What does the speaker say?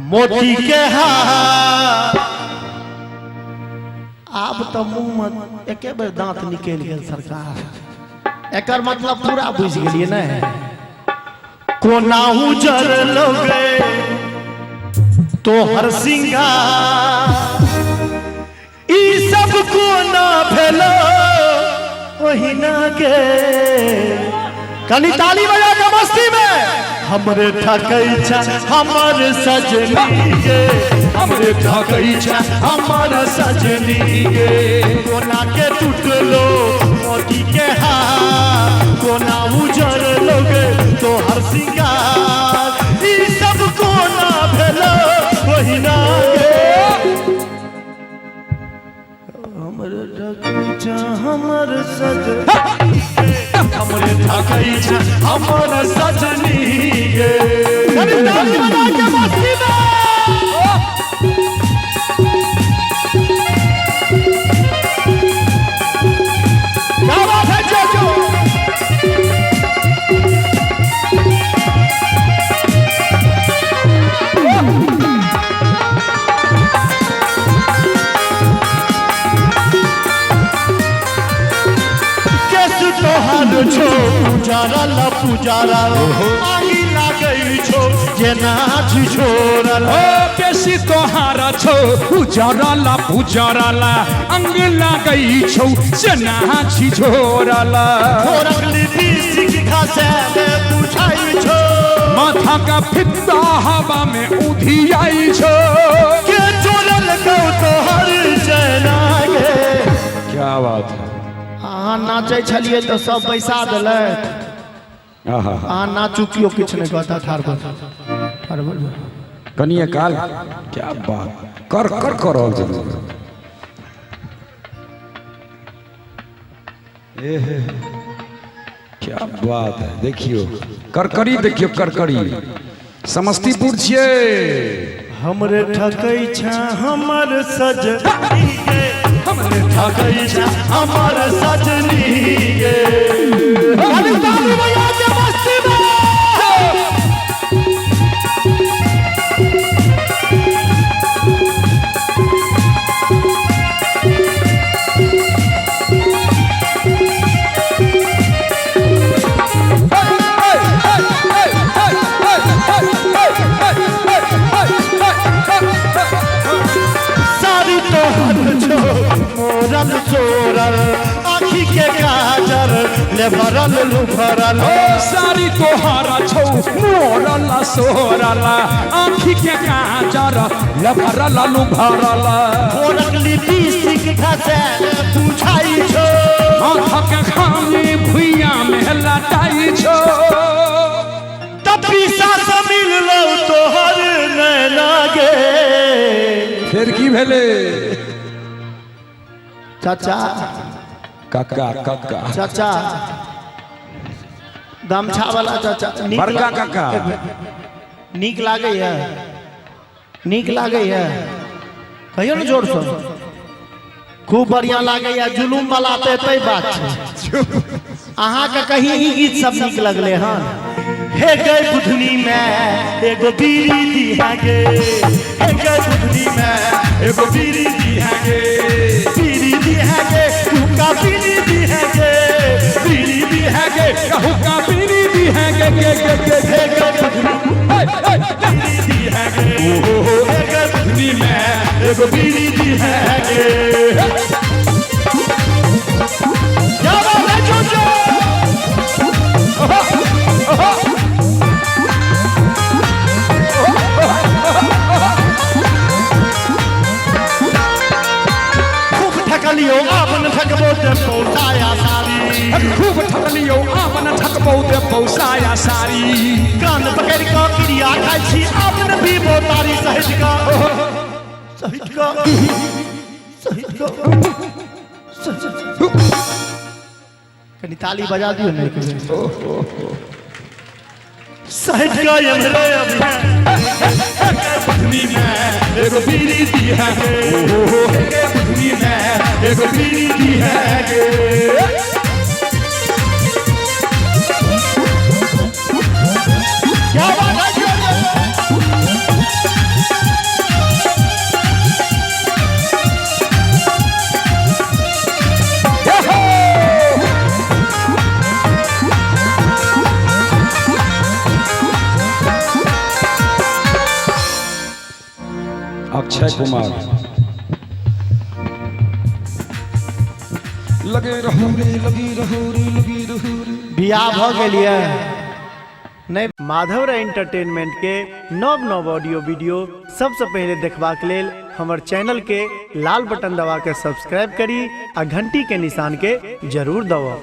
मोती के हार आब तो मुंह में एक बेर दांत निकल गए सरकार। एकर मतलब पूरा बुझ गलिए ना। कोना उजर लोगे तो हर सिंगार ई सब कोना भेलो वही ना के। कनी ताली बजा के मस्ती में हमरे ठकई छा हमर सजनी गे, हमरे ठकई छा हमर सजनी गे। कोना के टूटलो मोती के हार, कोना उजर लोगे तो हर सिंगार ई सब कोना भेलो वही ना गे। हमरे ठकई छा हमर सजनी गे, हमरे ठकई छा हमर सजनी गे। ताली बजा के मस्ती में क्या बात है जोजो। तोहर छो पुजारा ला पुजारा आगी लागई छो जेना झिझोरा ला। बेसी तोहारा छो पुजारा ला पुजारा ला अंग लागई छो जेना झिझोरा ला। खोरकली बीसी की खासे में बुझाई छो, माथा का फित्ता हवा में उधियाई छो। के चोरल को तोहर जेना गे। क्या बात है। अहाँ नाचे छलिए तो सब पैसा दिलक, अहाँ नाचू कियो किछ नहीं कहता। ठार कनिए काल क्या बात कर कर करो क्या बात है। देखियो करकरी, देखियो करकरी समस्तीपुर छिए। हमरे ठकई छा हमर सजनी गे, हमरे ठकई छा हमर सजनी गे। ताली बजा के मस्ती में मोरल चोरल आखी के काजर ले भरल लू भरल। सारी तोहारा छौ मोरल सोरल आखी के काजर ले भरल लू भरल। खोरकली बीसी की खासे पूछाई छो, माथा के खानी भुइया में लटाई छो। तब पीसा से मिल लो तोहर नैना गे। फिर की भेले चाचा काका काका चाचा गमछा वाला चाचा बड़का काका नीक लागे है, नीक लागे है। कहियो न जोर से खूब बढ़िया लागे है। जुलूम वाला तो एते बात है। अहाँ के कहीं ई गीत सब नीक लगले हन। हे गए बुधनी में एगो बीड़ी दी है गे, हे गए बुधनी में एगो बीड़ी दी है गे। बीड़ी दी है गे हुक्का बीड़ी दी है गे, बीड़ी दी है गे हुक्का बीड़ी दी है गे गे गे गे। हे गए बुधनी बीड़ी दी है गे, हे गए बुधनी में एगो बीड़ी दी है गे। क्या बात है जोजो। ठकलियो आपन ठकबो ते पौसाया सारी, खूब ठकलियो आपन ठकबो ते पौसाया सारी। कान पकड़ के क्रिया खाई छी आपन भी बोतारी सहित का सहित का सहित का। कनी ताली बजा दियो ना एक बेर। सहित का यमरे अभी बुधनी में एगो बीड़ी दी है गे, बुधनी में एगो बीड़ी दी है गे। अक्षय कुमार। लगे रहो रे, लगी रहो रे, लगी रहो रे। बियाह भ गेलिए नहीं। माधव रे एंटरटेनमेंट के नव नव ऑडियो वीडियो सबसे पहले देखबाक लेल हमर चैनल के लाल बटन दबा के सब्सक्राइब करी आ घंटी के निशान के जरूर दबाओ।